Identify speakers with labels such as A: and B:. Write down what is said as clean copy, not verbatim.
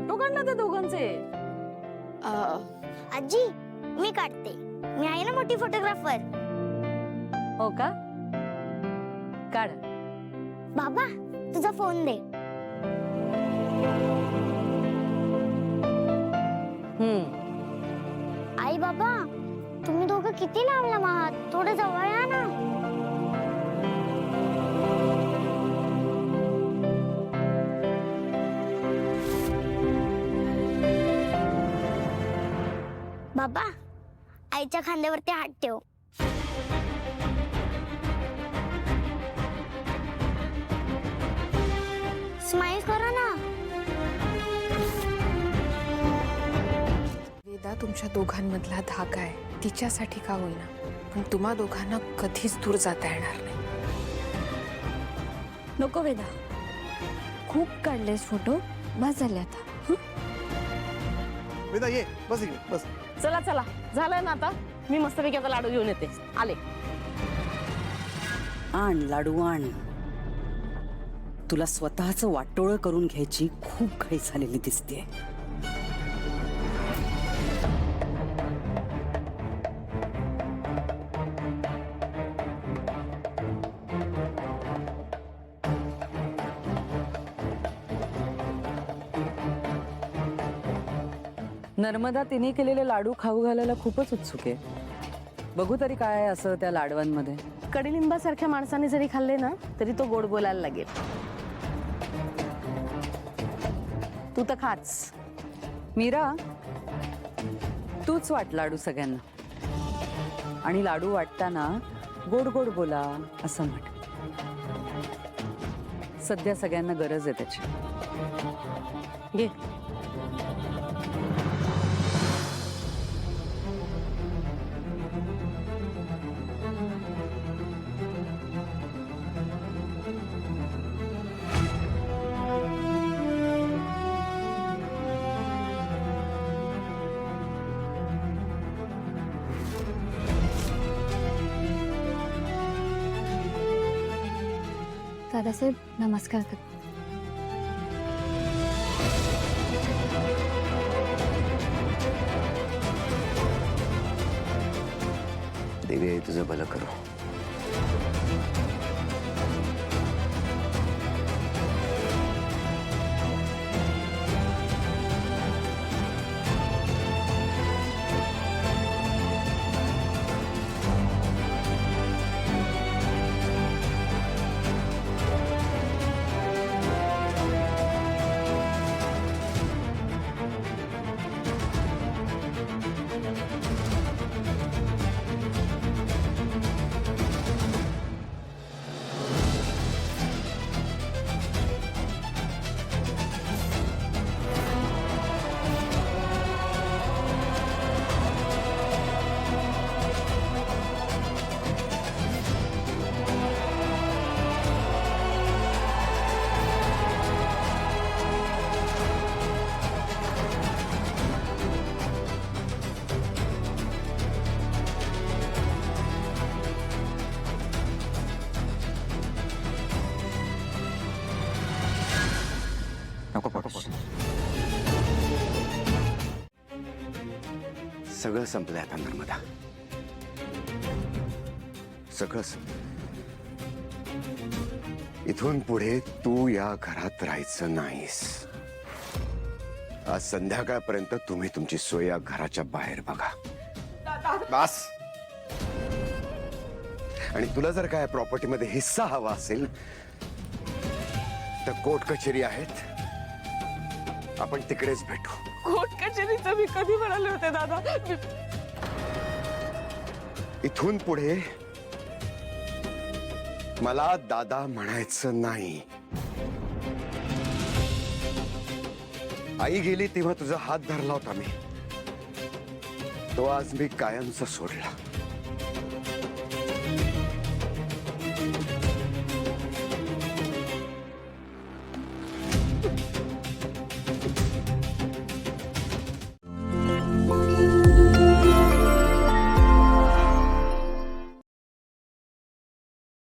A: Photo काढला त्या दोघांचे?
B: आजी मी काढते, मी आहे ना मोठी फोटोग्राफर.
A: हो का? काढ.
B: बाबा तुझा फोन दे. आई बाबा तुम्ही दोघं किती लांब लांब आहात, थोडं जवळ या ना. बाबा आईच्या खांद्यावरती हात ठेव. स्माइल करा ना.
C: वेदा तुमच्या दोघांमधला धागा आहे, तिच्यासाठी का होईना, पण तुम्हा दोघांना कधीच दूर जाता येणार नाही.
D: नको वेदा, खूप काढलेस फोटो, बस झाले आता.
E: वेदा ये, बस इकडे बस.
A: चला चला, झालंय ना आता. मी मस्तपैकी आता लाडू घेऊन येते. आले.
F: आण लाडू आण. तुला स्वतःचं वाटोळं करून घ्यायची खूप घाई झालेली दिसते.
G: नर्मदा तिने केलेले लाडू खाऊ घालायला खूपच उत्सुक आहे. बघू तरी काय आहे असं त्या लाडवांमध्ये.
A: कडीलिंबासारख्या माणसाने जरी खाल्ले ना तरी तो गोड बोलायला लागेल. तू तर खाच.
G: मीरा, तूच वाट लाडू सगळ्यांना, आणि लाडू वाटताना गोड गोड बोला असं म्हण. सध्या सगळ्यांना गरज आहे त्याची.
A: घे.
D: दादासाहेब नमस्कार.
E: देवी आई तुझं भलं करो. नको पटपट. सगळं संपलंय आता नर्मदा, सगळं संपलं. इथून पुढे तू या घरात राहायचं नाहीस. आज संध्याकाळपर्यंत तुम्ही तुमची सोय या घराच्या बाहेर बघा. बस. आणि तुला जर काय प्रॉपर्टीमध्ये हिस्सा हवा असेल तर कोर्ट कचेरी आहेत, आपण तिकडेच भेटू.
A: कोर्ट कचेरीचं मी कधी म्हणाले होते दादा?
E: इथून पुढे मला दादा म्हणायचं नाही. आई गेली तेव्हा तुझा हात धरला होता मी, तो आज मी कायमचा सोडला.